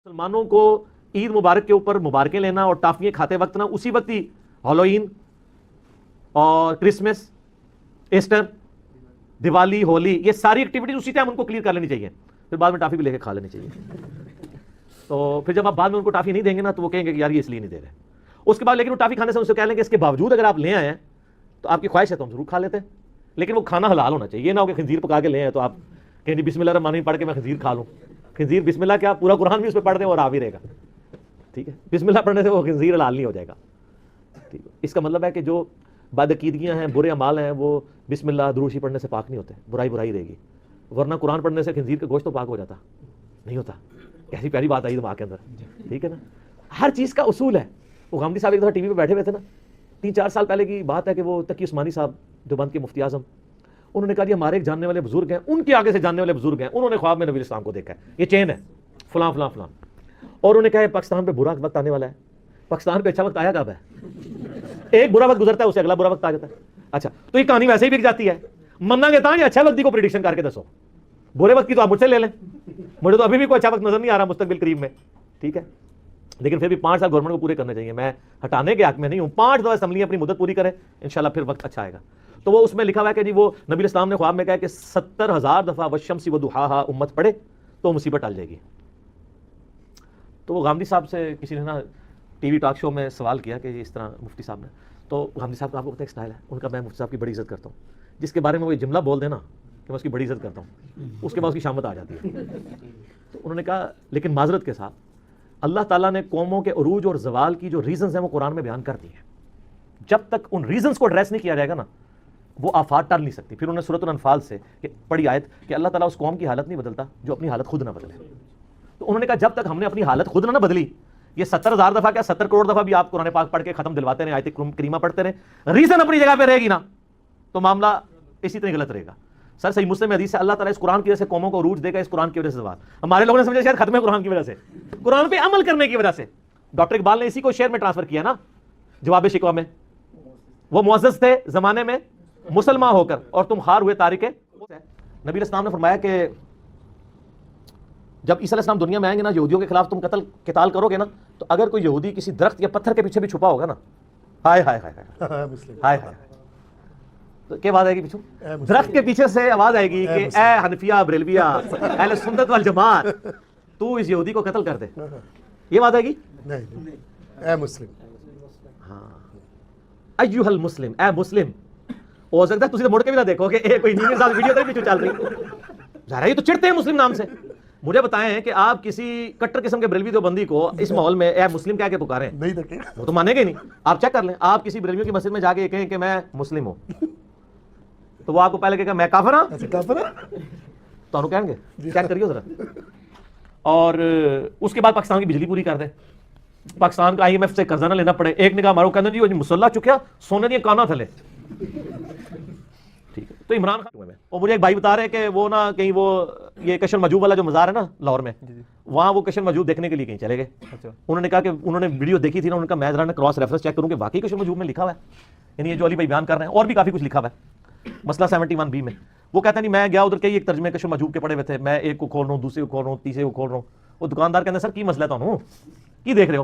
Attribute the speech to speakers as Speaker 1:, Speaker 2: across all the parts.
Speaker 1: مسلمانوں کو عید مبارک کے اوپر مبارکیں لینا اور ٹافیاں کھاتے وقت نا اسی وقت ہی ہالوئین اور کرسمس، ایسٹر، دیوالی، ہولی، یہ ساری ایکٹیویٹیز اسی ٹائم ان کو کلیئر کر لینی چاہیے، پھر بعد میں ٹافی بھی لے کے کھا لینی چاہیے. تو پھر جب آپ بعد میں ان کو ٹافی نہیں دیں گے نا تو وہ کہیں گے کہ یار یہ اس لیے نہیں دے رہے. اس کے بعد لیکن وہ ٹافی کھانے سے ان سے کہہ لیں گے اس کے باوجود اگر آپ لے آئے ہیں تو آپ کی خواہش ہے تو ہم ضرور کھا لیتے ہیں، لیکن وہ کھانا حلال ہونا چاہیے. یہ نہ ہو کہ خنزیر پکا کے لے آئے تو آپ کہیں بسم اللہ الرحمن الرحیم پڑھ کے میں خنزیر کھا لوں. خنزیر بسم اللہ کیا پورا قرآن بھی اس پہ پڑھ دیں اور آ بھی رہے گا. ٹھیک ہے، بسم اللہ پڑھنے سے وہ خنزیر حلال نہیں ہو جائے گا. ٹھیک ہے، اس کا مطلب ہے کہ جو بدعقیدگیاں ہیں، برے اعمال ہیں، وہ بسم اللہ درود شریف پڑھنے سے پاک نہیں ہوتے، برائی برائی رہے گی. ورنہ قرآن پڑھنے سے خنزیر کا گوشت تو پاک ہو جاتا نہیں ہوتا. کیسی پیاری بات آئی دماغ کے اندر. ٹھیک ہے نا، ہر چیز کا اصول ہے. وہ غامدی صاحب ایک دفعہ ٹی وی پہ بیٹھے ہوئے تھے نا، 3-4 سال پہلے کی بات ہے کہ وہ تقی عثمانی صاحب دیوبند کے مفتی اعظم، انہوں نے کہا جی ہمارے ایک جاننے والے بزرگ ہیں، ان کے آگے سے جاننے والے بزرگ ہیں، انہوں نے خواب میں نبی اسلام کو دیکھا ہے، یہ چین ہے فلاں فلاں فلاں، اور انہوں نے کہا پاکستان پہ برا وقت آنے والا ہے. پاکستان پہ اچھا وقت آیا کب ہے؟ ایک برا وقت گزرتا ہے اسے اگلا برا وقت آ جاتا ہے. اچھا تو یہ کہانی ویسے ہی بک جاتی ہے. مننا گے تھا یہ اچھا وقت کو پریڈکشن کر کے دسو، برے وقت کی تو آپ مجھ سے لے لیں، مجھے تو ابھی بھی کوئی اچھا وقت نظر نہیں آ رہا مستقبل قریب میں. ٹھیک ہے، لیکن پھر بھی 5 سال گورنمنٹ کو پورے کرنے چاہیے. میں ہٹانے کے حق میں نہیں ہوں، 5 دفعہ اسمبلیاں اپنی مدت پوری کریں، انشاءاللہ پھر وقت اچھا آئے گا. تو وہ اس میں لکھا ہوا ہے کہ جی وہ نبی الاسلام نے خواب میں کہا کہ 70,000 دفعہ والشمس وضحاہا امت پڑھے تو مصیبت ٹل جائے گی. تو وہ غامدی صاحب سے کسی نے نا ٹی وی ٹاک شو میں سوال کیا کہ اس طرح مفتی صاحب نے، تو غامدی صاحب کا آپ کو پتہ ایک سٹائل ہے ان کا، میں مفتی صاحب کی بڑی عزت کرتا ہوں. جس کے بارے میں وہ یہ جملہ بول دیں نا کہ میں اس کی بڑی عزت کرتا ہوں، اس کے بعد اس کی شامت آ جاتی ہے. تو انہوں نے کہا لیکن معذرت کے ساتھ اللہ تعالیٰ نے قوموں کے عروج اور زوال کی جو ریزنز ہیں وہ قرآن میں بیان کر دی ہیں. جب تک ان ریزنز کو ایڈریس نہیں کیا جائے گا نا وہ آفات ٹل نہیں سکتی. پھر انہوں نے سورۃ الانفال سے پڑھی آیت کہ اللہ تعالیٰ اس قوم کی حالت نہیں بدلتا جو اپنی حالت خود نہ بدلے. تو انہوں نے کہا جب تک ہم نے اپنی حالت خود نہ بدلی، یہ 70,000 دفعہ کیا 70 کروڑ دفعہ بھی آپ قرآن پاک پڑھ کے ختم دلواتے رہے، آیت کریمہ پڑھتے رہے، ریزن اپنی جگہ پہ رہے گی نا تو معاملہ اسی طرح غلط رہے گا. سر صحیح مسلم حدیث سے اللہ تعالیٰ اس قرآن کی وجہ سے قوموں کو عروج دے گا، اس قرآن کی وجہ سے زوال. ہمارے لوگوں نے سمجھا شاید ختم قرآن کی وجہ سے، قرآن پہ عمل کرنے کی وجہ سے. ڈاکٹر اقبال نے اسی کو شعر میں ٹرانسفر کیا نا جواب شکوہ میں، وہ معزز تھے زمانے میں مسلمان ہو کر اور تم خار ہوئے تارکے. نبی الاسلام نے فرمایا کہ جب عیسیٰ علیہ السلام دنیا میں آئیں گے نا، یہودیوں کے خلاف تم قتال کرو گے نا، تو اگر کوئی یہودی کسی درخت یا پتھر کے پیچھے بھی چھپا ہوگا نا، ہائے ہائے ہائے ہائے ہائے، تو کیا آواز آئے گی پیچھے؟ درخت کے پیچھے سے آواز آئے گی کہ اے حنفیہ بریلویہ اہل سنت والجماعت تو اس یہودی کو قتل کر دے. یہ بات آئے گی؟
Speaker 2: نہیں، اے مسلم.
Speaker 1: ہاں ایھا المسلم، اے مسلم. ہو سکتا ہے تسی تو مڑ کے بھی نہ دیکھو کہ اے کوئی انجینئر صاحب ویڈیو تے پیچھے چل رہی، ظاہر ہے یہ تو چڑھتے ہیں مسلم نام سے. مجھے بتائیں کہ آپ کسی کٹر قسم کے بریلوی دیوبندی کو اس ماحول میں اے مسلم کہہ کے پکاریں،
Speaker 2: نہیں دیکھیں
Speaker 1: وہ تو مانیں گے نہیں. آپ چیک کر لیں، آپ کسی بریلویوں کی مسجد میں جا کے کہیں کہ میں مسلم ہوں تو وہ آپ کو پہلے کہے گا میں کافر ہوں،
Speaker 2: کافر
Speaker 1: تو کہیں گے چیک کریو ذرا. اور اس کے بعد پاکستان کی بجلی پوری کر دیں، پاکستان کا IMF سے قرضہ نہ لینا پڑے. ایک نگاہ مارو کہتے جی مسلح چکیا سونے دیا کانا تھلے. ٹھیک ہے، تو عمران خان میں اور مجھے ایک بھائی بتا رہے کہ وہ نا کہیں وہ یہ کشن مجوب والا جو مزار ہے نا لاہور میں، وہاں وہ کشن مجوب دیکھنے کے لیے کہیں چلے گئے. انہوں نے کہا کہ انہوں نے ویڈیو دیکھی تھی نا، انہوں نے کہا میں ذرا کراس ریفرنس چیک کروں کہ واقعی کشن مجوب میں لکھا ہوا ہے، یعنی یہ جو علی بھائی بیان کر رہے ہیں. اور بھی کافی کچھ لکھا ہوا ہے مسئلہ 71B میں. وہ کہتا نہیں میں گیا ادھر کئی ایک ترجمے کشن مجوب کے پڑے ہوئے تھے، میں ایک کو کھول رہا ہوں، دوسرے کو کھول رہا ہوں، تیسرے کو کھول رہا ہوں. وہ دکاندار کہتے ہیں سر کی مسئلہ ہے کی دیکھ رہے ہو؟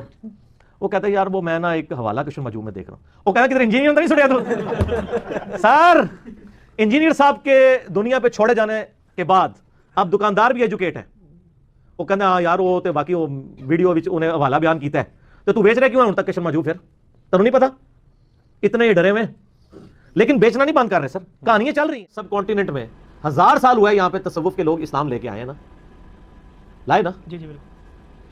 Speaker 1: وہ کہتا ہے یار وہ میں نا ایک حوالہ کشن مجوب میں دیکھ رہا ہوں. وہ کہتا ہے کدھر انجینئر نہیں سڑیا تو سر انجینئر صاحب کے دنیا پہ چھوڑے جانے کے بعد اب دکاندار بھی ایجوکیٹ ہے. وہ کہتے ہیں ہاں یار وہ تے باقی وہ ویڈیو وچ انہیں حوالہ بیان کیتا ہے تو بیچ رہے کیوں ہے تک کشن مجوب؟ پھر تمہیں نہیں پتا اتنے ہی ڈرے ہوئے، لیکن بیچنا نہیں بند کر رہے. سر کہانیاں چل رہی ہیں سب کانٹیننٹ میں، 1000 سال ہوا ہے یہاں پہ تصوف کے لوگ اسلام لے کے آئے ہیں نا، لائے نا. جی بالکل.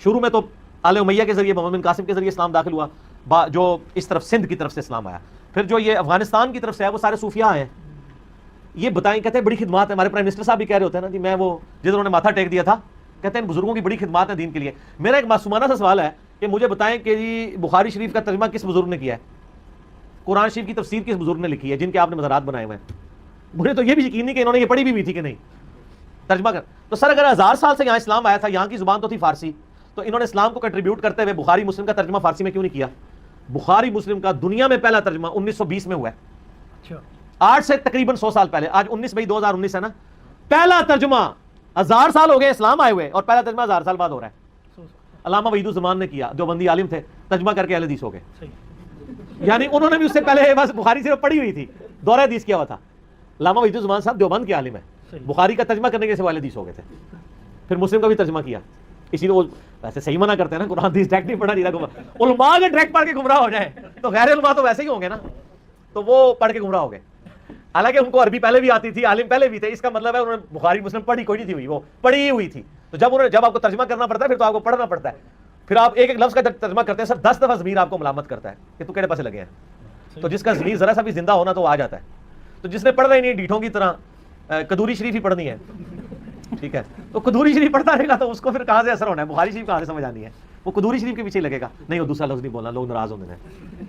Speaker 1: شروع میں تو آل امیہ کے ذریعے محمد بن قاسم کے ذریعے اسلام داخل ہوا، جو اس طرف سندھ کی طرف سے اسلام آیا. پھر جو یہ افغانستان کی طرف سے ہے وہ سارے صوفیاء آئے ہیں. یہ بتائیں کہتے ہیں بڑی خدمات ہے، ہمارے پرائم منسٹر صاحب بھی کہہ رہے ہوتے ہیں نا جی، میں وہ جنہوں نے ماتھا ٹیک دیا تھا، کہتے ہیں بزرگوں کی بڑی خدمات ہیں دین کے لیے. میرا ایک معصومانہ سا سوال ہے کہ مجھے بتائیں کہ جی بخاری شریف کا ترجمہ کس بزرگ نے کیا ہے، قرآن شریف کی تفسیر کس بزرگ نے لکھی ہے جن کے آپ نے مزارات بنائے ہوئے ہیں؟ مجھے تو یہ بھی یقین نہیں کہ انہوں نے یہ پڑھی بھی تھی کہ نہیں ترجمہ کر. تو سر اگر 1000 سال سے یہاں اسلام آیا تھا، یہاں کی زبان تو تھی فارسی، تو انہوں نے اسلام کو کنٹریبیوٹ کرتے ہوئے بخاری مسلم کا ترجمہ فارسی میں کیوں نہیں کیا؟ بخاری مسلم کا دنیا میں پہلا ترجمہ 1920 میں ہوا ہے، آج سے تقریباً 100 سال پہلے. آج 19 مئی 2019 ہے نا، پہلا ترجمہ 1000 سال ہو گئے اسلام آئے ہوئے اور پہلا ترجمہ 1000 سال بعد ہو رہا ہے. علامہ وحید الزمان نے کیا, دیوبندی عالم تھے, ترجمہ کر کے اہل حدیث ہو گئے. یعنی انہوں نے بھی اس سے پہلے بس بخاری صرف پڑھی ہوئی تھی, دورہ حدیث کیا ہوا تھا. علامہ وحید الزمان صاحب دیوبند کے عالم ہیں, بخاری کا ترجمہ کرنے کے سے اہل حدیث ہو گئے تھے, پھر مسلم کا بھی ترجمہ کیا. اسی لیے وہ ویسے صحیح منع کرتے ہیں نا, قرآن حدیث ڈائریکٹ نہیں پڑھنا چاہیے. علماء اگر ڈائریکٹ پڑھ کے گمراہ ہو جائیں تو غیر علماء تو ویسے ہی ہوں گے نا, تو وہ پڑھ کے گمراہ ہو گئے. حالانکہ ان کو عربی پہلے بھی آتی تھی, عالم پہلے بھی تھے, اس کا مطلب ہے انہوں نے بخاری مسلم پڑھی کوئی نہیں تھی ہوئی, وہ پڑھی ہی ہوئی تھی. تو جب آپ کو ترجمہ کرنا پڑتا ہے پھر تو آپ کو پڑھنا پڑتا ہے. پھر آپ ایک ایک لفظ کا ترجمہ کرتے ہیں سر, 10 دفعہ ضمیر آپ کو ملامت کرتا ہے کہ تو کہڑے پاسے لگے ہیں. تو جس کا ضمیر ذرا سا بھی زندہ ہونا تو آ جاتا ہے. تو جس نے پڑھنا ہی نہیں ڈیٹھوں کی طرح قدوری شریف ہی پڑھنی ہے, ٹھیک ہے, تو قدوری شریف پڑھتا رہے گا تو اس کو پھر کہاں سے اثر ہونا ہے, بخاری شریف کہاں سے سمجھ آنی ہے. وہ قدوری شریف کے پیچھے لگے گا, نہیں وہ دوسرا لفظ نہیں بولنا, لوگ ناراض ہونے ہیں,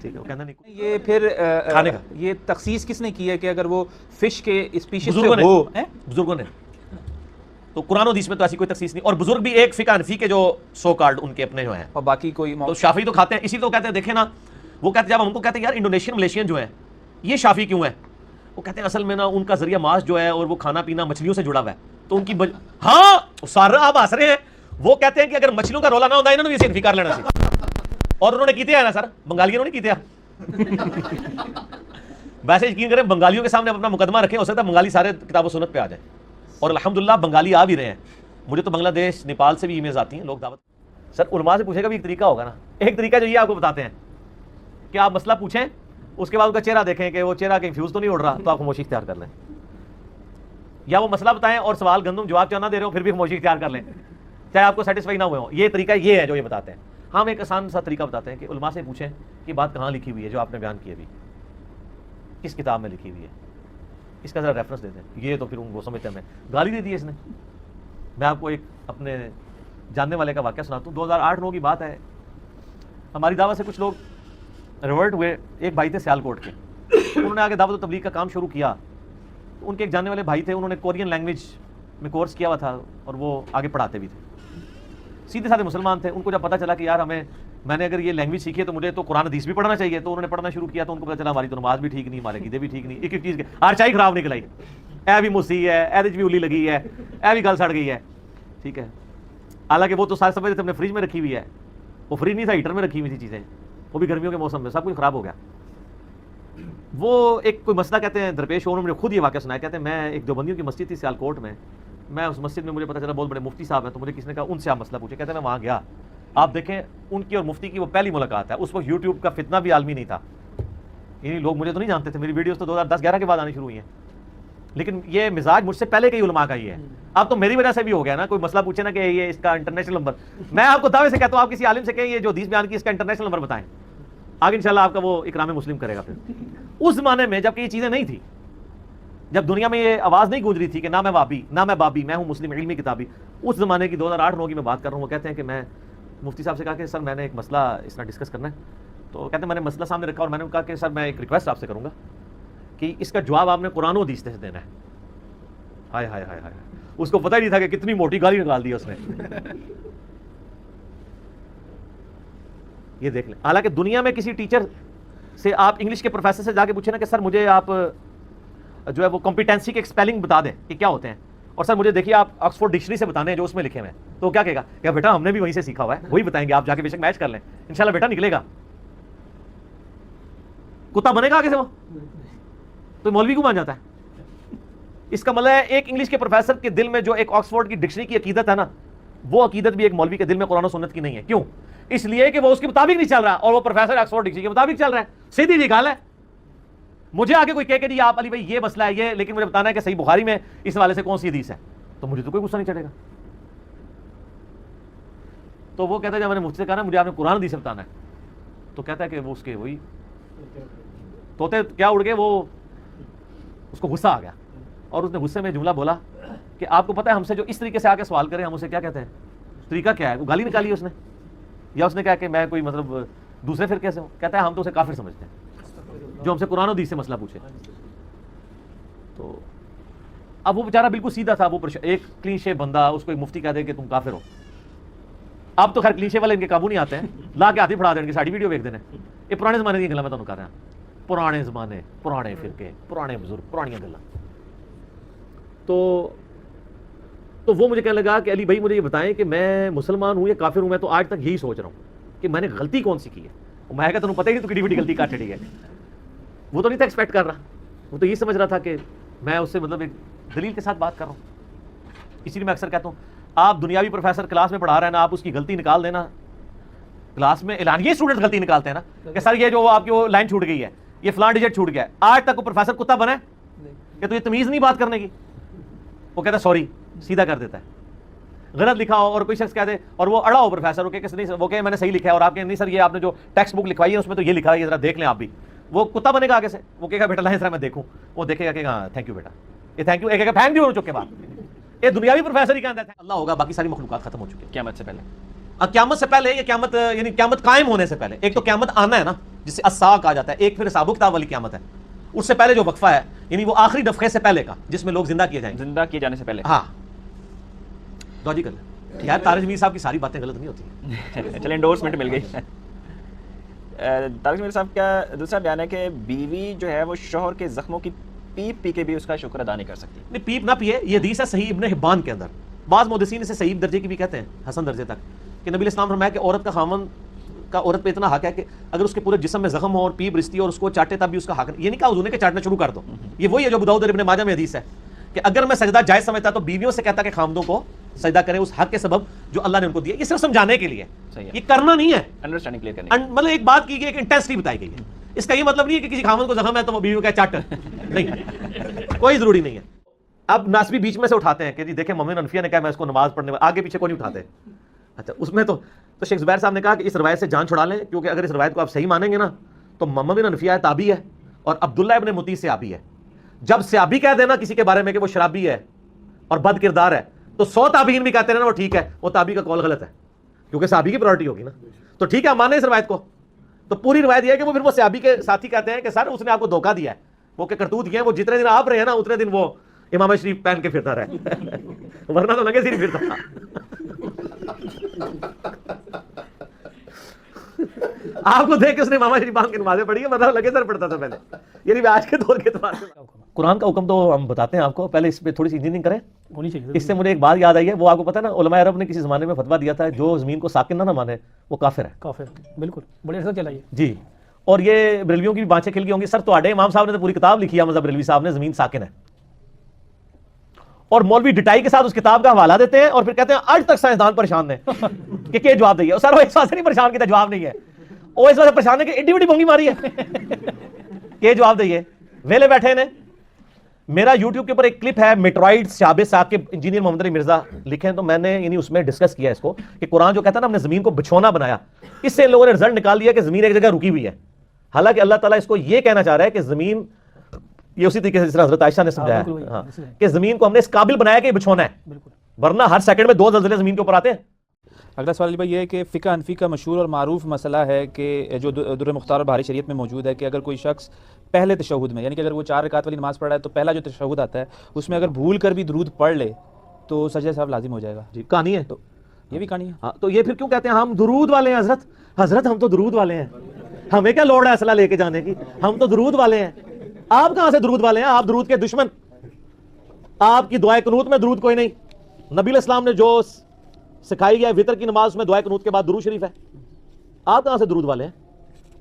Speaker 1: ٹھیک ہے, وہ کہنا نہیں.
Speaker 3: یہ پھر
Speaker 1: کھانے کا
Speaker 3: یہ تخصیص کس نے کی ہے کہ اگر وہ فش کے اسپیشیز
Speaker 1: بزرگوں
Speaker 3: سے
Speaker 1: نے,
Speaker 3: ہو,
Speaker 1: بزرگوں نے. تو قرآن و حدیث میں تو ایسی کوئی تخصیص نہیں, اور بزرگ بھی ایک فقہ حنفی کے جو سو کارڈ ان کے اپنے جو ہیں,
Speaker 3: اور باقی کوئی
Speaker 1: تو شافعی تو کھاتے ہیں. اسی تو کہتے ہیں, دیکھیں نا, وہ کہتے ہیں جب ہم کو کہتے ہیں یار انڈونیشین ملیشین جو ہیں یہ شافعی کیوں ہیں, وہ کہتے ہیں اصل میں نا ان کا ذریعہ معاش جو ہے اور وہ کھانا پینا مچھلیوں سے جڑا ہوا ہے, تو ان کی ہاں سارا آپ ہنس رہے ہیں. وہ کہتے ہیں کہ اگر مچھلیوں کا رولا نہ ہوتا انہوں نے بھی اسے انفی کر لینا سی, اور انہوں نے کیتے ہیں نا سر, بنگالیوں نے کیتے ہیں. ویسے یقین کریں بنگالیوں کے سامنے اپنا مقدمہ رکھیں, ہو سکتا ہے بنگالی سارے کتاب و سنت پہ آ جائیں, اور الحمدللہ بنگالی آ بھی رہے ہیں. مجھے تو بنگلہ دیش نیپال سے بھی ای میلز آتی ہیں, لوگ دعوت. سر علماء سے پوچھے گا بھی ایک طریقہ ہوگا نا, ایک طریقہ جو یہ آپ کو بتاتے ہیں کہ آپ مسئلہ پوچھیں, اس کے بعد اس کا چہرہ دیکھیں کہ وہ چہرہ کہیں فیوز تو نہیں اڑ رہا, تو آپ خاموشی اختیار کر لیں. یا وہ مسئلہ بتائیں اور سوال گندم جواب چاہ نہ دے رہے ہو, پھر بھی خاموشی اختیار کر لیں, چاہے آپ کو سیٹسفائی نہ ہوئے ہوں. یہ طریقہ یہ ہے جو یہ بتاتے ہیں. ہم ایک آسان سا طریقہ بتاتے ہیں کہ علماء سے پوچھیں کہ بات کہاں لکھی ہوئی ہے جو آپ نے بیان کی ابھی, کس کتاب میں لکھی ہوئی ہے, اس کا ذرا ریفرنس دے دیں. یہ تو پھر ان کو سمجھتے ہیں گالی دے دی اس نے. میں آپ کو ایک اپنے جاننے والے کا واقعہ سناتا ہوں. 2008-9 کی بات ہے, ہماری دعوت سے کچھ لوگ ریورٹ ہوئے. ایک بھائی تھے سیالکوٹ کے, انہوں نے آگے دعوت و تبلیغ کا کام شروع کیا. ان کے ایک جاننے والے بھائی تھے, انہوں نے کورین لینگویج میں کورس کیا ہوا تھا اور وہ آگے پڑھاتے بھی تھے. سیدھے سادھے مسلمان تھے. ان کو جب پتہ چلا کہ یار میں نے اگر یہ لینگویج سیکھی ہے تو مجھے تو قرآن حدیث بھی پڑھنا چاہیے, تو انہوں نے پڑھنا شروع کیا. تو ان کو پتہ چلا ہماری تو نماز بھی ٹھیک نہیں, ہمارے عقیدے بھی ٹھیک نہیں, ایک ایک چیز کے ہر چائی خراب نکل آئی. اے بھی موسی ہے, اے بھی الی لگی ہے, اے بھی گل سڑ گئی ہے, ٹھیک ہے. حالانکہ وہ تو سارے سمجھتے تھے اپنے فریج میں رکھی ہوئی ہے, وہ فریج نہیں تھا, ہیٹر میں رکھی ہوئی تھی چیزیں, وہ بھی گرمیوں کے موسم میں, سب کچھ خراب ہو گیا. وہ ایک کوئی مسئلہ کہتے ہیں درپیش ہو, انہوں نے خود یہ واقعہ سنایا. کہتے ہیں میں ایک دیوبندیوں کی مسجد تھی سیالکوٹ میں اس مسجد میں مجھے پتہ چلا بہت بڑے مفتی صاحب ہیں, تو مجھے کسی نے کہا ان سے آپ مسئلہ پوچھیں. کہتے ہیں میں وہاں گیا, آپ دیکھیں ان کی اور مفتی کی وہ پہلی ملاقات ہے. اس وقت یوٹیوب کا فتنہ بھی عالمی نہیں تھا, یعنی لوگ مجھے تو نہیں جانتے تھے, میری ویڈیوز تو 2010-11 کے بعد آنی شروع ہوئی ہیں, لیکن یہ مزاج مجھ سے پہلے کئی علماء کا ہی ہے. اب تو میری وجہ سے بھی ہو گیا نا, کوئی مسئلہ پوچھے نا کہ یہ اس کا انٹرنیشنل نمبر, میں آپ کو دعوے سے کہتا ہوں آپ کسی عالم سے کہیں یہ جو حدیث بیان کی اس کا انٹرنیشنل نمبر بتائیں, آگے انشاءاللہ آپ کا وہ اکرام مسلم کرے گا. پھر اس زمانے میں جب کہ یہ چیزیں نہیں تھی, جب دنیا میں یہ آواز نہیں گونج رہی تھی کہ نہ میں وابی نہ میں بابی, میں ہوں مسلم علمی کتابی, اس زمانے کی 2008-9 کی میں بات کر رہا ہوں. وہ کہتے ہیں کہ میں مفتی صاحب سے کہا کہ سر میں نے ایک مسئلہ اس طرح ڈسکس کرنا ہے. تو کہتے ہیں میں نے مسئلہ سامنے رکھا اور میں نے کہا کہ سر میں ایک ریکویسٹ آپ سے کروں گا کہ اس کا جواب آپ نے قرآن و حدیث سے دینا ہے. ہائے ہائے ہائے ہائے, اس کو پتہ ہی نہیں تھا کہ کتنی موٹی گالی نکال دی اس نے. یہ دیکھ لیں, حالانکہ دنیا میں کسی ٹیچر سے آپ انگلش کے پروفیسر سے جا کے پوچھیں نا کہ سر مجھے آپ جو ہے وہ کمپیٹنسی کے اسپیلنگ بتا دیں کہ کیا ہوتے ہیں, اور سر مجھے دیکھیے آپ آکسفورڈ ڈکشنری سے بتانے ہیں جو اس میں لکھے ہوئے ہیں, تو کیا کہے گا کہ بیٹا ہم نے بھی وہیں سے سیکھا ہوا ہے, وہی بتائیں گے, آپ جا کے بے شک میچ کر لیں, انشاءاللہ بیٹا نکلے گا. کتا بنے گا آگے سے وہ, تو مولوی کو مان جاتا ہے. اس کا مطلب ہے ایک انگلش کے پروفیسر کے دل میں جو ایک آکسفورڈ کی ڈکشنری کی عقیدت ہے نا, وہ عقیدت بھی ایک مولوی کے دل میں قرآن و سنت کی نہیں ہے. کیوں؟ اس لیے کہ وہ اس کے مطابق نہیں چل رہا, اور وہ پروفیسر آکسفورڈ ڈکشنری کے مطابق چل رہا ہے. سیدھی سی گال ہے. مجھے آگے کوئی کہے کہ جی آپ علی بھائی یہ مسئلہ ہے یہ, لیکن مجھے بتانا ہے کہ صحیح بخاری میں اس حوالے سے کون سی حدیث ہے, تو مجھے تو کوئی غصہ نہیں چڑھے گا. تو وہ کہتا ہے جب میں نے مجھ سے کہا نا مجھے آپ نے قرآن حدیث سے بتانا ہے, تو کہتا ہے کہ وہ اس کے وہی طوطے کیا اڑ گئے, وہ اس کو غصہ آ گیا, اور اس نے غصے میں جملہ بولا کہ آپ کو پتہ ہے ہم سے جو اس طریقے سے آ کے سوال کریں ہم اسے کیا کہتے ہیں, طریقہ کیا ہے؟ وہ گالی نکالی اس نے, یا اس نے کہا کہ میں کوئی مطلب دوسرے فرقے سے ہوں. کہتا ہے ہم تو اسے کافر سمجھتے ہیں جو ہم سے قرآن و حدیث سے مسئلہ پوچھے. تو اب وہ بیچارہ بالکل سیدھا تھا, وہ ایک کلین شیپ بندہ, اس کو ایک مفتی کہہ دے کہ تم کافر ہو. اب تو خیر کلین شیپ والے ان کے قابو نہیں آتے ہیں, لا کے ہاتھ ہی پڑھا دیں, ان کی ساری ویڈیو دیکھ دینے. یہ پرانے زمانے کی گلا میں تمہیں کر رہا ہوں, پرانے زمانے, پرانے فرقے, پرانے بزرگ, پرانی گلا. تو تو وہ مجھے کہنے لگا کہ علی بھائی مجھے یہ بتائیں کہ میں مسلمان ہوں یا کافر ہوں. میں تو آج تک یہی سوچ رہا ہوں کہ میں نے غلطی کون سی کی ہے. میں کہا تمہیں پتہ ہی نہیں تو کٹی وٹی غلطی کاٹ چڑی ہے. وہ تو نہیں تھا ایکسپیکٹ کر رہا, وہ تو یہ سمجھ رہا تھا کہ میں اس سے مطلب ایک دلیل کے ساتھ بات کر رہا ہوں. اسی لیے میں اکثر کہتا ہوں آپ دنیاوی پروفیسر کلاس میں پڑھا رہے ہیں نا, آپ اس کی غلطی نکال دینا. کلاس میں اعلانیہ اسٹوڈنٹ غلطی نکالتے ہیں نا کہ سر یہ جو آپ کی وہ لائن چھوٹ گئی ہے, یہ فلاں ڈیجٹ چھوٹ گیا ہے. آج تک وہ پروفیسر کتا بنا ہے کہ تو یہ تمیز نہیں بات کرنے کی. وہ کہتا ہے سوری, سیدھا کر دیتا ہے. غلط لکھا ہو اور کوئی شخص کہہ دے اور وہ اڑا ہو پروفیسر ہو کہ وہ کہ میں نے صحیح لکھا ہے اور آپ کہ نہیں سر یہ آپ نے جو ٹیکسٹ بک لکھوائی ہے اس میں تو یہ لکھا ہے, یہ ذرا دیکھ لیں آپ بھی. وہ کتا بنے گا آگے سے, وہ کہے گا بیٹا لائن ذرا میں دیکھوں. وہ دیکھے گا کہ ہاں تھینک یو بیٹا, یہ تھینک یو ایک پھینک دی ہو چکے بعد. یہ دنیاوی پروفیسر ہی کہتا ہے اللہ ہوگا, باقی ساری مخلوقات ختم ہو چکی ہے
Speaker 3: قیامت سے پہلے.
Speaker 1: قیامت سے پہلے یہ قیامت یعنی قیامت قائم ہونے سے پہلے. ایک تو قیامت آنا ہے نا جسے الساق کہا جاتا ہے, ایک پھر حساب و کتاب والی قیامت ہے. اس سے پہلے جو وقفہ ہے یعنی وہ آخری دفعے سے پہلے کا جس میں لوگ زندہ کیے جائیں گے,
Speaker 3: زندہ کیے جانے سے پہلے.
Speaker 1: ہاں لاجیکل ہے یار. طارق جمیل صاحب کی ساری باتیں غلط نہیں ہوتی.
Speaker 3: چلیں انڈورسمنٹ مل گئی. طارق جمیل صاحب کا دوسرا بیان ہے کہ بیوی جو ہے وہ شوہر کے زخموں کی پیپ پی کے بھی اس کا شکر ادا نہیں کر سکتی.
Speaker 1: نہیں پیپ نہ پیے, یہ حدیث ہے صحیح ابن حبان کے اندر. بعض محدثین اسے صحیح درجے کی بھی کہتے ہیں, حسن درجے تک, کہ نبی اسلام فرمایا کہ عورت کا خاوند کا عورت پہ اتنا حق ہے کہ اگر اس کے پورے جسم میں زخم ہو اور پیپ رستی اور اس کو چاٹے تب بھی اس کا حق. یہ نہیں کہا حضور نے کہ چاٹنا شروع کر دو, یہ وہی ہے جو ابو داؤد اور ابن ماجہ میں حدیث ہے کہ اگر میں سجدہ جائز سمجھتا تو بیویوں سے کہتا کہ خامدوں کو سجدہ کریں اس حق کے سبب جو اللہ نے ان کو دیا. یہ صرف سمجھانے کے لیے, یہ کرنا نہیں ہے,
Speaker 3: انڈرسٹینڈنگ کلیئر کرنے.
Speaker 1: مطلب ایک بات کی گئی, ایک انٹینسٹی بتائی گئی ہے. اس کا یہ مطلب نہیں ہے کہ کسی خامد کو زخم ہے تو وہ بیوی کا چاٹ, نہیں, کوئی ضروری نہیں ہے. اب ناسبی بیچ میں سے اٹھاتے ہیں کہ جی دیکھیں ممی انفیہ نے کہا میں اس کو نماز پڑھنے میں, آگے پیچھے کو نہیں اٹھاتے. اچھا اس میں تو شیخ زبیر صاحب نے کہا کہ اس روایت سے جان چھڑا لیں, کیونکہ اگر اس روایت کو آپ صحیح مانیں گے نا تو مما بن انفیہ تابعی ہے اور عبداللہ ابن مطیع صحابی ہے. جب صحابی کہہ دینا کسی کے بارے میں کہ وہ شرابی ہے اور بد کردار ہے تو 100 تابعین بھی کہتے ہیں نا وہ ٹھیک ہے, وہ تابعی کا قول غلط ہے کیونکہ صحابی کی پرائورٹی ہوگی نا. تو ٹھیک ہے مانیں اس روایت کو. تو پوری روایت یہ ہے کہ وہ پھر وہ صحابی کے ساتھی کہتے ہیں کہ سر اس نے آپ کو دھوکہ دیا ہے, وہ کہ کرتوت کیا ہے, وہ جتنے دن آپ رہے ہیں نا اتنے دن وہ امام شریف پہن کے پھرتا رہے ورنہ تو لگے سے نہیں پھرتا. آپ کو دیکھ کے اس نے امام شریف باندھ کے نمازیں پڑھی ہے, ورنہ لگے سر پڑھتا تھا پہلے. یعنی آج کے دور کے اعتبار سے قرآن کا حکم تو ہم بتاتے ہیں آپ کو, پہلے اس پہ تھوڑی سی انجینئرنگ کریں. اس سے مجھے ایک بات یاد آئی ہے, وہ آپ کو پتہ ہے نا علماء عرب نے کسی زمانے میں فتویٰ دیا تھا جو زمین کو ساکن نہ مانے وہ کافر ہے.
Speaker 4: کافر بالکل بڑے عرصے چلائیے
Speaker 1: جی. اور یہ بریلویوں کی بھی بانچیں کھل گئی ہوں گی. سر تواڈے امام صاحب نے تو پوری کتاب لکھی ہے, مذہب بریلوی صاحب نے, زمین ساکن ہے, اور مولوی ڈٹائی کے ساتھ اس کتاب کا حوالہ دیتے ہیں اور پھر کہتے ہیں آج تک سائنسدان پریشان ہیں کہ کیا جواب دئیے. سر وہ اس واسطے نہیں پریشان کیا جواب نہیں ہے, وہ اس واسطے پریشان ہے کہ ایڈی بڑی بونگی ماری ہے کہ جواب دئیے, ویلے بیٹھے نے. میرا یوٹیوب کے اوپر ایک کلپ ہے میٹرائڈ شعبے صاحب کے, انجینئر محمد علی مرزا لکھیں, تو میں نے یعنی اس میں ڈسکس کیا اس کو کہ قرآن جو کہتا ہے نا ہم نے زمین کو بچھونا بنایا, اس سے ان لوگوں نے رزلٹ نکال دیا کہ زمین ایک جگہ رکی ہوئی ہے. حالانکہ اللہ تعالیٰ اس کو یہ کہنا چاہ رہا ہے کہ زمین, یہ اسی طریقے سے جس طرح حضرت عائشہ نے سمجھایا ہاں کہ زمین کو ہم نے اس قابل بنایا کہ یہ بچھونا ہے, ورنہ ہر سیکنڈ میں 2 زلزلے زمین کے اوپر آتے ہیں.
Speaker 3: اگلا سوال بھائی یہ ہے کہ فقہ حنفی کا مشہور اور معروف مسئلہ ہے کہ جو در مختار اور بہاری شریعت میں موجود ہے کہ اگر کوئی شخص پہلے تشہد میں, یعنی کہ اگر وہ 4 رکعت والی نماز پڑھ رہا ہے تو پہلا جو تشہد آتا ہے اس میں اگر بھول کر بھی درود پڑھ لے تو سجدہ صاحب لازم ہو جائے گا.
Speaker 1: جی کہانی ہے,
Speaker 3: تو یہ بھی کہانی ہے.
Speaker 1: ہاں تو یہ پھر کیوں کہتے ہیں ہم درود والے ہیں حضرت, حضرت ہم تو درود والے ہیں, ہمیں کیا لوڑ ہے اسلحہ لے کے جانے کی, ہم تو درود والے ہیں. آپ کہاں سے درود والے ہیں, آپ درود کے دشمن, آپ کی دعائے قنوت میں درود کوئی نہیں. نبی الاسلام نے جو سکھائی گیا وطر کی نماز میں دعائے قنوت کے بعد درود شریف ہے, آپ کہاں سے درود والے ہیں.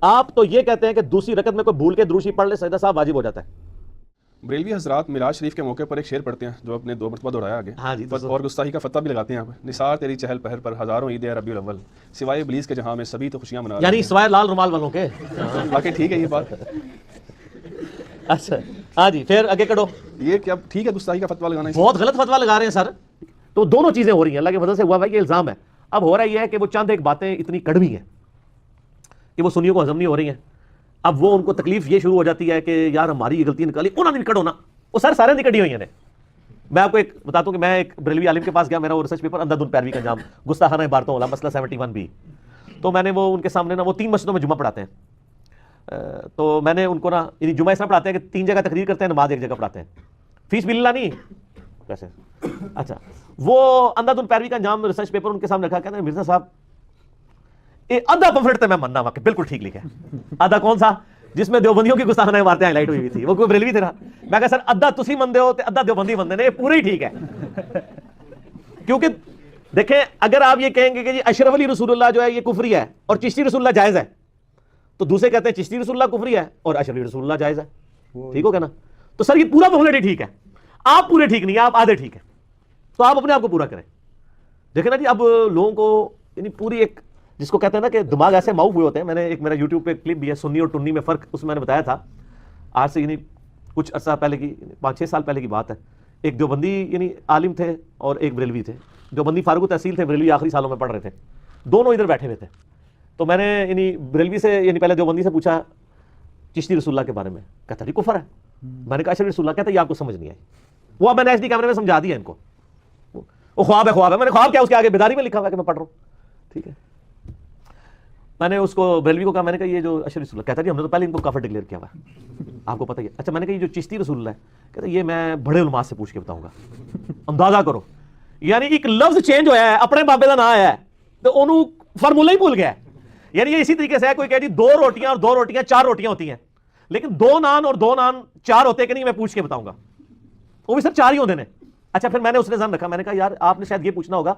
Speaker 1: آپ تو یہ کہتے ہیں کہ دوسری رکعت میں کوئی بھول کے درود شریف پڑھ لے سجدہ صاحب واجب ہو جاتا ہے.
Speaker 5: بریلوی حضرات میراج شریف کے موقع پر ایک شعر پڑھتے ہیں جو اپنے 2 مرتبہ دہرایا آگے,
Speaker 1: ہاں جی,
Speaker 5: اور گستاخی کا فتویٰ بھی لگاتے ہیں. نثار تیری چہل پہل پر ہزاروں عید ربیع الاول, سوائے ابلیس کے جہاں میں سبھی تو خوشیاں منا رہے ہیں.
Speaker 1: یعنی سوائے لال رومال والوں کے.
Speaker 5: باقی ٹھیک ہے یہ بات,
Speaker 1: اچھا ہاں جی پھر آگے کڑو.
Speaker 5: یہ کیا ٹھیک ہے گستاخی کا فتویٰ لگانا؟
Speaker 1: بہت غلط فتویٰ لگا رہے ہیں سر. تو دونوں چیزیں ہو رہی ہیں, اللہ کے فضل سے ہوا بھائی یہ الزام ہے. اب ہو رہا یہ ہے کہ وہ چند ایک باتیں اتنی کڑوی ہیں کہ وہ سنیوں کو ہضم نہیں ہو رہی ہیں. اب وہ ان کو تکلیف یہ شروع ہو جاتی ہے کہ یار ہماری یہ غلطی نکالی, انہوں نے کڑو نا, وہ سر سارے نکڑی ہوئی ہیں. میں آپ کو ایک بتاتا ہوں کہ میں ایک بریلوی عالم کے پاس گیا, میرا وہ ریسرچ پیپر اندھادھند پیروی کا انجام گستاخانہ عبارتوں والا مسئلہ 71B. تو میں نے وہ ان کے سامنے نا, وہ 3 مسجدوں میں جمعہ پڑھاتے ہیں, تو میں نے ان کو نا یعنی جمعہ اس طرح پڑھاتے ہیں کہ 3 جگہ تقریر کرتے ہیں, نماز ایک جگہ پڑھاتے ہیں, فیس بھی اللہ نہیں کیسے. اچھا وہ اندھادھند پیروی کا انجام ریسرچ پیپر ان کے سامنے رکھا, کہتے ہیں مرزا صاحب آدھا پمفلٹ میں ماننا ہوا کہ بالکل ٹھیک لکھا ہے, آدھا کون سا جس میں دیوبندیوں کی گستاخانہ عبارتیں ہائی لائٹ ہوئی تھی, وہ کوئی بریلوی تھا. میں کہا سر ادھا تسی مندے ہو تے ادھا دیوبندی مندے نے, یہ پورا ہی ٹھیک ہے. کیونکہ دیکھیں اگر آپ یہ کہیں گے کہ جی اشرف علی رسول اللہ جو ہے یہ کفری ہے اور چشتی رسول اللہ جائز ہے، تو دوسرے کہتے ہیں چشتی رسول اللہ کفری ہے اور اشرف علی رسول اللہ جائز ہے، ٹھیک ہوگا نا؟ تو سر یہ پورا پاپولرٹی ٹھیک ہے، آپ پورے ٹھیک نہیں ہیں، آپ آدھے ٹھیک ہیں، تو آپ اپنے آپ کو پورا کریں. دیکھیں نا جی اب لوگوں کو یعنی پوری ایک جس کو کہتے ہیں نا کہ دماغ ایسے معاف ہوئے ہوتے ہیں. میں نے ایک میرا یوٹیوب پہ کلپ بھی ہے سنی اور ٹنی میں فرق، اس میں نے بتایا تھا آج سے یعنی کچھ عرصہ پہلے کی 5-6 سال پہلے کی بات ہے. ایک دیوبندی یعنی عالم تھے اور ایک بریلوی تھے. دیوبندی فارغ التحصیل تھے، بریلوی آخری سالوں میں پڑھ رہے تھے، دونوں ادھر بیٹھے ہوئے تھے. تو میں نے یعنی بریلوی سے یعنی پہلے دیوبندی سے پوچھا چشتی رسول اللہ کے بارے میں، کہتا جی کفر ہے. میں نے کہا اشرف رسول اللہ، کہتا یہ آپ کو سمجھ نہیں آئی. وہ اب میں نے ایس ڈی کیمرے میں سمجھا دیا ان کو، وہ خواب ہے خواب ہے. میں نے خواب کیا اس کے آگے بیداری میں لکھا ہوا ہے کہ میں پڑھ رہا ہوں، ٹھیک ہے. میں نے اس کو بریلوی کو کہا، میں نے کہا یہ جو اشرف رسول اللہ، کہتا جی ہم نے تو پہلے ان کو کافر ڈکلیئر کیا ہوا ہے، آپ کو پتہ ہی ہے. اچھا میں نے کہا یہ جو چشتی رسول اللہ ہے، کہتا یہ میں بڑے علماء سے پوچھ کے بتاؤں گا. اندازہ کرو یعنی ایک لفظ چینج ہوا ہے، اپنے بابے کا نام آیا ہے تو انہوں فارمولا ہی بھول گیا ہے. یعنی یہ اسی طریقے سے ہے، کوئی کہہ جی 2 روٹیاں اور 2 روٹیاں 4 روٹیاں ہوتی ہیں، لیکن 2 نان اور 2 نان 4 ہوتے کہ نہیں، میں پوچھ کے بتاؤں گا، وہ بھی صرف 4 ہی ہوتے ہیں. اچھا پھر میں نے اس نے ذہن رکھا، میں نے کہا یار آپ نے شاید یہ پوچھنا ہوگا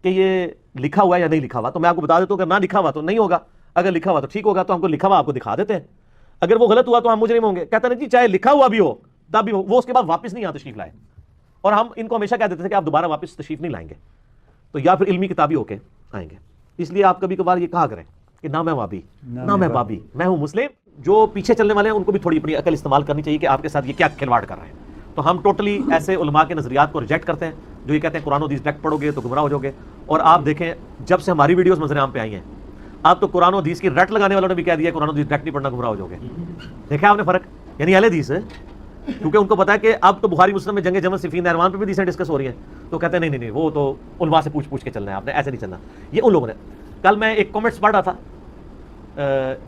Speaker 1: کہ یہ لکھا ہوا ہے یا نہیں لکھا ہوا. تو میں آپ کو بتا دیتا ہوں کہ نہ لکھا ہوا تو نہیں ہوگا، اگر لکھا ہوا تو ٹھیک ہوگا، تو ہم کو لکھا ہوا آپ کو دکھا دیتے ہیں، اگر وہ غلط ہوا تو ہم مجرم ہوں گے. کہتا نہیں جی چاہے لکھا ہوا بھی ہو تب بھی ہو. وہ اس کے بعد واپس نہیں یہاں تشریف لائے، اور ہم ان کو ہمیشہ کہہ دیتے تھے کہ آپ دوبارہ واپس تشریف نہیں لائیں گے، تو یا پھر علمی کتابی ہو کے آئیں گے. اس لیے آپ کبھی کبھار یہ کہا کریں کہ نہ میں وابی نہ میں بابی، میں ہوں مسلم. جو پیچھے چلنے والے ہیں ان کو بھی تھوڑی اپنی عقل استعمال کرنی چاہیے کہ آپ کے ساتھ یہ کیا کھلواڑ کر رہے ہیں. تو ہم ٹوٹلی ایسے علماء کے نظریات کو ریجیکٹ کرتے ہیں جو یہ کہتے ہیں قرآن و حدیث ڈائریکٹ پڑھو گے تو گمراہ ہو جاؤ گے. اور آپ دیکھیں جب سے ہماری ویڈیوز منظر عام پہ آئی ہیں، آپ تو قرآن و حدیث کی رٹ لگانے والوں نے بھی کہہ دیا قرآن و حدیث ڈائریکٹ نہیں پڑھنا گمراہ ہو جاؤ گے. دیکھا آپ نے فرق؟ یعنی اہل حدیث ہے، کیونکہ ان کو پتا ہے کہ اب تو بخاری مسلم میں جنگ جمل صفین نہروان پہ بھی حدیثیں ڈسکس ہو رہی ہیں، تو کہتے ہیں نہیں وہ تو علماء سے پوچھ کے چلنا ہے، آپ نے ایسے نہیں چلنا. یہ ان لوگوں نے. کل میں ایک کامنٹس پڑھ رہا تھا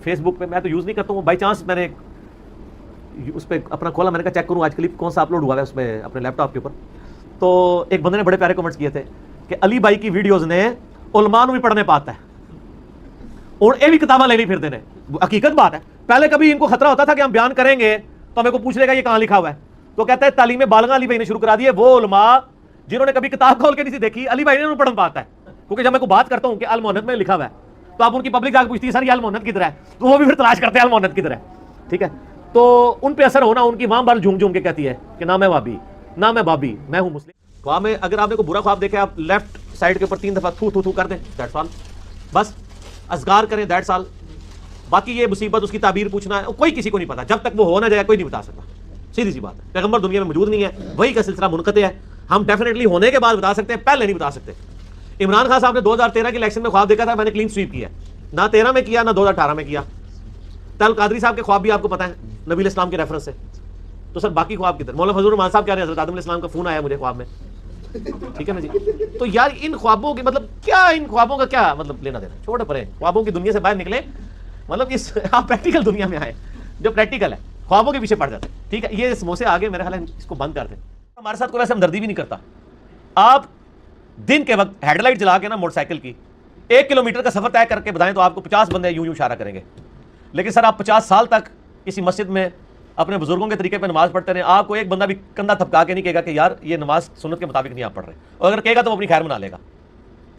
Speaker 1: فیس بک پہ، میں تو یوز نہیں کرتا ہوں، بائی چانس میں نے اس پہ اپنا کھولا، میں نے کہا چیک کروں آج کلپ کون سا اپلوڈ ہوا ہے اس پہ اپنے لیپ ٹاپ کے اوپر. تو ایک بندے نے بڑے پیارے کامنٹس کیے تھے کہ علی بھائی کی ویڈیوز نے علماء نو بھی پڑھنے پاتا ہے اور یہ بھی کتابیں لینی پھرتے ہیں. حقیقت بات ہے، پہلے کبھی ان کو خطرہ ہوتا تھا کہ ہم بیان کریں گے تو ہمیں کو پوچھ لے گا یہ کہاں لکھا ہوا ہے. تو کہتا ہے تعلیم بالغاں علی بھائی نے شروع کرا دی ہے. وہ علماء جنہوں نے کبھی کتاب کھول کے نہیں دیکھی، علی بھائی نے پڑھنا پاتا ہے. کیونکہ جب میں کو بات کرتا ہوں کہ المونت میں لکھا ہوا ہے تو آپ ان کی پبلک آ کے پوچھتی ہے سر یہ المونت کدھر ہے، تو وہ بھی پھر تلاش کرتے ہیں المونت کدھر ہے. ٹھیک ہے، تو ان پہ اثر ہونا، ان کی وہاں بار جھوم جھوم کے کہتی ہے کہ نہ میں وابی نہ میں بابی، میں ہوں مسلم. خواب میں اگر آپ نے کوئی برا خواب دیکھا، آپ لیفٹ سائڈ کے اوپر 3 دفعہ تھو تھو تھو کر دیں، دیٹس آل. بس اذکار کریں، دیٹس آل. باقی یہ مصیبت اس کی تعبیر پوچھنا ہے، کوئی کسی کو نہیں پتا، جب تک وہ ہو نہ جائے کوئی نہیں بتا سکتا. سیدھی سی بات ہے، پیغمبر دنیا میں موجود نہیں ہے، وہی کا سلسلہ منقطع ہے. ہم ڈیفینیٹلی ہونے کے بعد بتا سکتے ہیں، پہلے نہیں بتا سکتے. عمران خان صاحب نے 2013 کے الیکشن میں خواب دیکھا تھا، میں نے کلین سویپ کیا، نہ 13 میں کیا نہ 2018 میں کیا. تل قادری صاحب کے خواب بھی آپ کو پتہ ہے نبی علیہ السلام کے ریفرنس سے. تو سر باقی خواب کدھر؟ مولانا فضل الرحمان صاحب کہہ رہے ہیں حضرت آدم علیہ السلام کا فون آیا مجھے خواب میں. ٹھیک ہے نا جی. تو یار ان خوابوں کی مطلب کیا، ان خوابوں کا کیا مطلب لینا دینا؟ چھوڑے پڑے، خوابوں کی دنیا سے باہر نکلے. مطلب اس آپ پریکٹیکل دنیا میں آئے، جو پریکٹیکل ہے خوابوں کے پیچھے پڑ جاتے ہیں. ٹھیک ہے، یہ سموسے آگے میرا خیال ہے اس کو بند کر دیں. ہمارے ساتھ کوئی ویسے ہمدردی بھی نہیں کرتا. آپ دن کے وقت ہیڈ لائٹ جلا کے نا موٹر سائیکل کی 1 کلومیٹر کا سفر طے کر کے بتائیں تو آپ کو 50 بندے یوں اشارہ کریں گے. لیکن سر آپ 50 سال تک کسی مسجد میں اپنے بزرگوں کے طریقے پہ نماز پڑھتے رہے، آپ کو ایک بندہ بھی کندھا تھپکا کے نہیں کہے گا کہ یار یہ نماز سنت کے مطابق نہیں آپ پڑھ رہے. اور اگر کہے گا تو وہ اپنی خیر منا لے گا،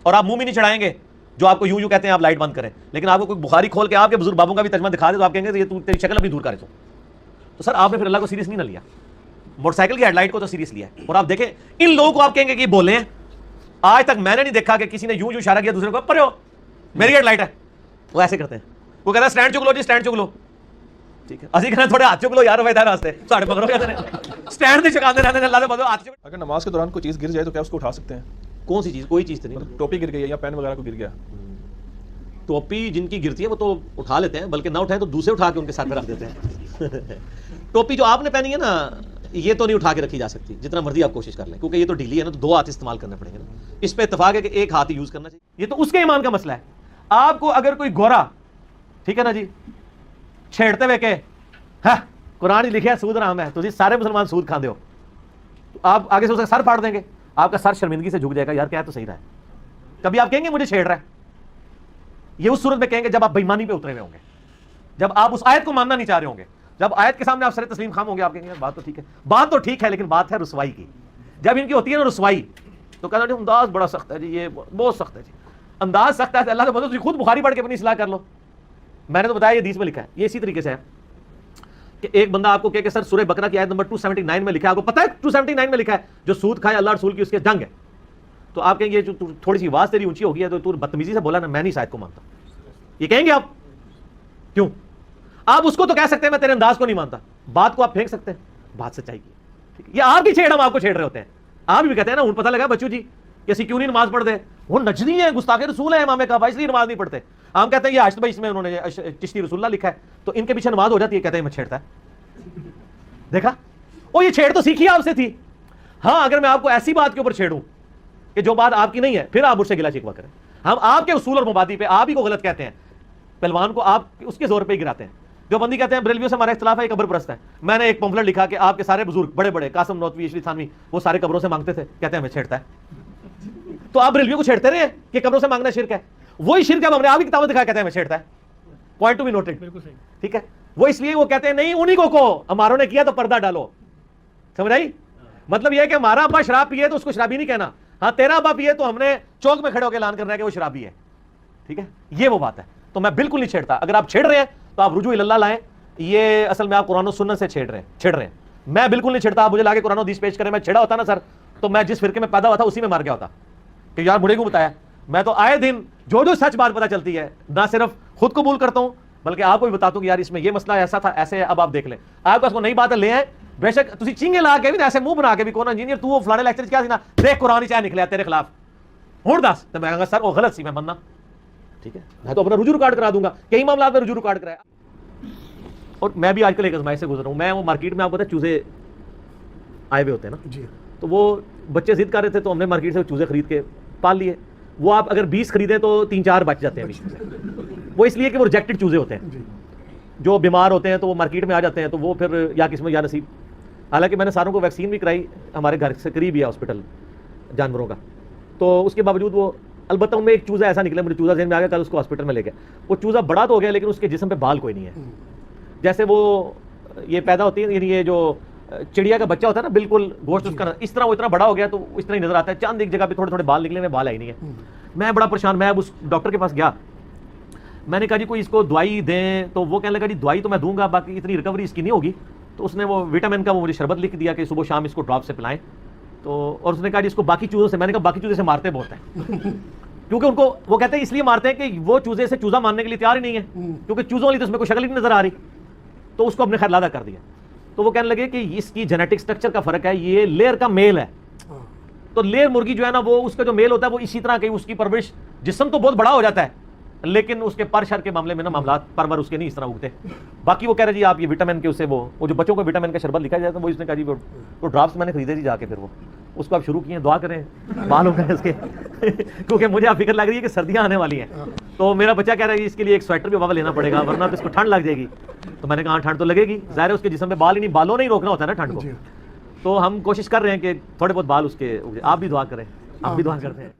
Speaker 1: اور آپ منہ بھی نہیں چڑھائیں گے جو آپ کو یوں کہتے ہیں آپ لائٹ بند کریں. لیکن آپ کو کوئی بخاری کھول کے آپ کے بزرگ بابوں کا بھی ترجمہ دکھا دے تو آپ کہیں گے یہ تیری شکل ابھی دور کرے. تو سر آپ نے پھر اللہ کو سیریس نہیں نہ لیا، موٹر سائیکل کی ہیڈ لائٹ کو تو سیریس لیا. اور آپ دیکھیں ان لوگوں کو آپ کہیں گے کہ یہ بولے ہیں، آج تک میں نے نہیں دیکھا کہ کسی نے یوں اشارہ کیا دوسرے کو پرے ہو میری ہیڈ لائٹ ہے. وہ ایسے کرتے ہیں، وہ کہتا ہے اسٹینڈ چک لو جی، اسٹینڈ چک لو. ٹھیک ہے، اسی کہنا تھوڑے ہاتھ چک لو یار، ویدہ راستے ساڑھے پکڑو کہتے ہیں اسٹینڈ نہیں چکاتے رہتے ہیں. اللہ سے بدو ہاتھ چک.
Speaker 5: اگر نماز کے دوران کوئی چیز گر جائے تو کیا اس کو اٹھا سکتے ہیں؟
Speaker 1: کون سی چیز؟ کوئی چیز تو نہیں.
Speaker 5: ٹوپی گر گئی یا پین وغیرہ کو گر گیا؟
Speaker 1: ٹوپی جن کی گرتی ہے وہ تو اٹھا لیتے ہیں، بلکہ نہ اٹھائیں تو دوسرے اٹھا کے ان کے ساتھ پہ رکھ دیتے ہیں. ٹوپی جو آپ نے پہنی ہے نا یہ تو نہیں اٹھا کے رکھی جا سکتی، جتنا مرضی آپ کوشش کر لیں، کیونکہ یہ تو ڈھیلی ہے نا، تو 2 ہاتھ استعمال کرنے پڑیں گے نا. اس پہ اتفاق ہے کہ ایک ہاتھ ہی یوز کرنا چاہیے. یہ تو اس کے ایمان کا مسئلہ ہے. آپ کو اگر کوئی گورا، ٹھیک ہے نا جی، چھیڑتے ہوئے کہ ہاں قرآن ہی لکھا ہے سود حرام ہے تو جی سارے مسلمان سود کھاندے ہو، تو آپ آگے سے اس کا سر پھاڑ دیں گے، آپ کا سر شرمندگی سے جھک جائے گا، یار کیا تو صحیح رہا ہے. کبھی آپ کہیں گے مجھے چھیڑ رہا ہے؟ یہ اس صورت میں کہیں گے جب آپ بےایمانی پہ اترے ہوئے ہوں گے، جب آپ اس آیت کو ماننا نہیں چاہ رہے ہوں گے، جب آیت کے سامنے آپ سر تسلیم خام ہوں گے. آپ کہیں گے بات تو ٹھیک ہے، بات تو ٹھیک ہے لیکن بات ہے رسوائی کی. جب ان کی ہوتی ہے نا رسوائی، تو کہتا ہے انداز بڑا سخت ہے جی، یہ بہت سخت ہے جی، انداز سخت ہے، اللہ نے مدد خود بخاری پڑھ کے اپنی اصلاح کر لو. میں نے تو بتایا یہ حدیث میں لکھا ہے. یہ اسی طریقے سے ہے کہ ایک بندہ آپ کو کہے کہ سر سورہ بقرہ کی آیت نمبر 279 میں لکھا ہے، آپ کو پتہ ہے 279 میں لکھا ہے جو سود کھائے اللہ رسول کی اس کے جنگ ہے. تو آپ کہیں گے جو تھوڑی سی آواز تیری اونچی ہو گئی ہے تو بدتمیزی سے بولا نا، میں نہیں شاید کو مانتا. یہ کہیں گے آپ کیوں؟ آپ اس کو تو کہہ سکتے ہیں میں تیرے انداز کو نہیں مانتا، بات کو آپ پھینک سکتے ہیں، بات سچائی کی. یہ آپ کی چھیڑ ہم آپ کو چھیڑ رہے ہوتے ہیں. آپ بھی کہتے ہیں نا ہوں پتہ لگا بچوں جی کہ اسی کیوں نہیں نماز پڑھتے، وہ نجدی ہیں، گستاخ رسول ہیں امام کعبہ، اس لیے نماز نہیں پڑھتے. ہم کہتے ہیں یہ آشت بھائی اس میں انہوں نے چشتی رسول اللہ لکھا ہے تو ان کے پیچھے نماز ہو جاتی ہے، کہتے ہیں میں چھیڑتا ہے. دیکھا وہ یہ چھیڑ تو سیکھی آپ سے تھی. ہاں اگر میں آپ کو ایسی بات کے اوپر چھیڑوں کہ جو بات آپ کی نہیں ہے پھر آپ مجھ سے گلا شکوہ کریں. ہم آپ کے اصول اور مبادی پہ آپ ہی کو غلط کہتے ہیں، پہلوان کو آپ اس کے زور پہ ہی گراتے ہیں. جو بندی کہتے ہیں بریلویوں سے ہمارا اختلاف ہے، یہ قبر پرست ہے. میں نے ایک پمفلٹ لکھا کہ آپ کے سارے بزرگ بڑے بڑے قاسم نوتوی اشری تھانوی وہ سارے قبروں سے مانگتے تھے، کہتے ہیں ہمیں چھیڑتا ہے. تو آپ بریلویوں کو چھیڑتے رہے کہ قبروں سے مانگنا شرک ہے. وہی شرک ہے ہم نے آپ کی کتابیں دکھایا، کہتے ہیں ہمیں چھیڑتا ہے. Point to be noted.
Speaker 4: بالکل صحیح.
Speaker 1: ٹھیک ہے، وہ اس لیے وہ کہتے ہیں نہیں انہی کو ہماروں نے کیا تو پردہ ڈالو. سمجھ آئی؟ مطلب یہ ہے کہ ہمارا ابا شراب پیے تو اس کو شرابی نہیں کہنا، ہاں تیرا ابا پیے تو ہم نے چوک میں کھڑے ہو کے اعلان کرنا ہے کہ وہ شرابی ہے. ٹھیک ہے، یہ وہ بات ہے. تو میں بالکل نہیں چھیڑتا. اگر آپ چھیڑ رہے ہیں تو آپ رجوع اللہ لائیں. یہ اصل میں آپ قرآن و سنت سے چھیڑ رہے ہیں. میں بالکل نہیں چھیڑتا. آپ مجھے لا کے قرآن و حدیث پیش کریں، میں چھیڑا ہوتا نا سر تو میں جس فرقے میں پیدا ہوا تھا اسی میں مار گیا ہوتا کہ یار بڑے کو بتایا. میں تو آئے دن جو سچ بات پتہ چلتی ہے نہ صرف خود قبول کرتا ہوں بلکہ آپ کو بھی بتاتا ہوں کہ یار اس میں یہ مسئلہ ایسا تھا، ایسے ہے، اب آپ دیکھ لیں. آپ کو نئی بات لے آئیں، بے شک تسی چینگے لا کے بھی ایسے منہ بنا کے بھی کون انجینئر تو وہ فلانے لیکچر کیا سی نا دیکھ قرآن ہی چاہے نکلیا تیرے خلاف ہوں دس تو میں کہوں گا سر وہ غلط سی میں مننا. ٹھیک ہے، میں تو اپنا رجوع ریکارڈ کرا دوں گا. کئی معاملات میں رجوع ریکارڈ کرایا. اور میں بھی آج کل ایک آزمائش سے گزر رہا ہوں. میں وہ مارکیٹ میں آپ کو پتہ ہے چوزے آئے ہوئے ہوتے ہیں نا
Speaker 2: جی
Speaker 1: تو وہ بچے ضد کر رہے تھے تو ہم نے مارکیٹ سے چوزے خرید کے پال لیے. وہ آپ اگر 20 خریدیں تو 3-4 بچ جاتے ہیں بیچ میں. وہ اس لیے کہ وہ ریجیکٹڈ چوزے ہوتے ہیں،
Speaker 2: جی
Speaker 1: جو بیمار ہوتے ہیں تو وہ مارکیٹ میں آ جاتے ہیں تو وہ پھر یا قسمت یا نصیب. حالانکہ میں نے ساروں کو ویکسین بھی کرائی، ہمارے گھر سے قریب ہی ہے ہاسپٹل جانوروں کا، تو اس کے باوجود وہ البتہ ان میں ایک چوزا ایسا نکلا، مجھے چوزا ذہن میں آ گیا، کل اس کو ہاسپٹل میں لے گیا. وہ چوزا بڑا تو ہو گیا لیکن اس کے جسم پہ بال کوئی نہیں ہے. جیسے وہ یہ پیدا ہوتی ہے، یعنی یہ جو چڑیا کا بچہ ہوتا ہے نا بالکل گوشت اس کا اس طرح وہ اتنا بڑا ہو گیا تو اس طرح ہی نظر آتا ہے. چاند ایک جگہ پہ تھوڑے تھوڑے بال نکلے ہوئے، بال آئی نہیں ہے. میں بڑا پریشان. میں اب اس ڈاکٹر کے پاس گیا، میں نے کہا جی کوئی اس کو دوائی دیں، تو وہ کہنے لگا جی دوائی تو میں دوں گا باقی اتنی ریکوری اس کی نہیں ہوگی. تو اس نے وہ وٹامن کا وہ مجھے شربت لکھ دیا کہ صبح شام اس کو ڈراپ سے پلائیں. تو اور اس نے کہا جی اس کو باقی چوزوں سے، میں نے کہا باقی چوزے سے مارتے بہت ہیں کیونکہ ان کو وہ کہتے ہیں اس لیے مارتے ہیں کہ وہ چوزے سے چوزا مارنے کے لیے تیار ہی نہیں ہے کیونکہ چوزوں والی تو اس میں کوئی شکل ہی نہیں نظر آ رہی. تو اس کو اپنے خیر لادہ کر دیا. تو وہ کہنے لگے کہ اس کی جینیٹک سٹرکچر کا فرق ہے، یہ لیئر کا میل ہے. تو لیئر مرغی جو ہے نا وہ اس کا جو میل ہوتا ہے وہ اسی طرح کہ اس کی پرورش جسم تو بہت بڑا ہو جاتا ہے لیکن اس کے پر شر کے معاملے میں نا معاملات پرور اس کے نہیں اس طرح اگتے. باقی وہ کہہ رہے جی آپ یہ وٹامن کے اسے وہ جو بچوں کو وٹامن کا شربت لکھا جاتا ہے وہ اس نے کہا جی وہ ڈراپس میں نے خریدے جی جا کے، پھر وہ اس کو آپ شروع کیے. دعا کریں بال ہو گئے اس کے کیونکہ مجھے اب فکر لگ رہی ہے کہ سردیاں آنے والی ہیں. تو میرا بچہ کہہ رہا ہے اس کے لیے ایک سویٹر بھی بابا لینا پڑے گا ورنہ تو اس کو ٹھنڈ لگ جائے گی. تو میں نے کہا ٹھنڈ تو لگے گی، ظاہر ہے اس کے جسم پہ بال ہی نہیں، بالوں نے ہی روکنا ہوتا ہے نا ٹھنڈ کو. تو ہم کوشش کر رہے ہیں کہ تھوڑے بہت بال اس کے. آپ بھی دعا کریں، آپ بھی دعا کرتے ہیں.